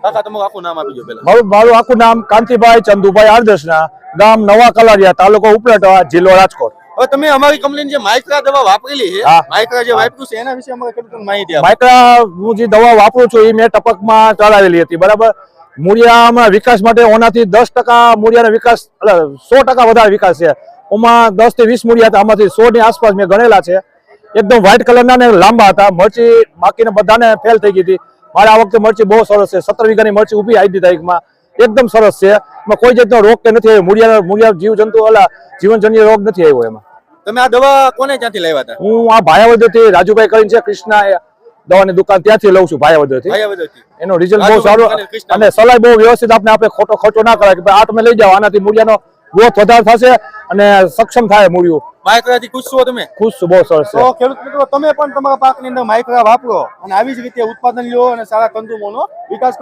કાકા તમારું આખું નામ આપી દો પેલા. મારું આખું નામ કાંતિભાઈ ચંદુભાઈ આરદર્શના, ગામ નવા કલારિયા, તાલુકો ઉપલેટા, જિલ્લો રાજકોટ. હવે તમે અમારી કંપનીની જે માઇક્રા દવા વાપરેલી છે, માઇક્રા જે વાપર્યું છે એના વિશે અમારે ખેડૂતોને માહિતી આપો. માઇક્રા હું જે દવા વાપરું છું એ મેં ટપકમાં ચલાવેલી હતી, બરાબર. મૂળિયામાં વિકાસ માટે ઓનાથી 10% મૂળિયાનો વિકાસ, 100% વધારે વિકાસ છે. ઓમાં 10 થી 20 મૂળિયા હતા, આમાંથી 100 ની આસપાસ મેં ગણેલા છે. એકદમ વ્હાઈટ કલરના ને લાંબા હતા. મરચી બાકીના બધાને ફેલ થઈ ગઈ હતી. મારે આ વખતે મરચી બહુ સરસ છે. 17 વીઘાની મરચી ઊભી આવી તારીખમાં એકદમ સરસ છે. એમાં કોઈ જાતનો રોગ કે નથી આવ્યો. મૂળિયા જીવજંતુ જીવનજન્ય રોગ નથી આવ્યો એમાં. તમે આ દવા કોને ક્યાંથી લાવ્યા હતા? હું આ ભાયાવદરથી રાજુભાઈ કરીને છે, કૃષ્ણા દવાની દુકાન, ત્યાંથી લઉં છું ભાયાવદરથી. એનો રિઝલ્ટ બહુ સારો અને સલાહ બહુ વ્યવસ્થિત આપણે ખોટો ખર્ચો ના કરાય કે આ તમે લઈ જાઓ, આનાથી મૂળિયાનો ગ્રોથ વધારે થશે અને સક્ષમ થાય મૂળિયું. માઇક્રાથી ખુશ છો તમે? ખુશ છું, બહુ સરસ છે. તો ખેડૂત મિત્રો તમે પણ તમારા પાકની અંદર માઇક્રા વાપરો અને આવી જ રીતે ઉત્પાદન લો અને સારા કંદુમોનો વિકાસ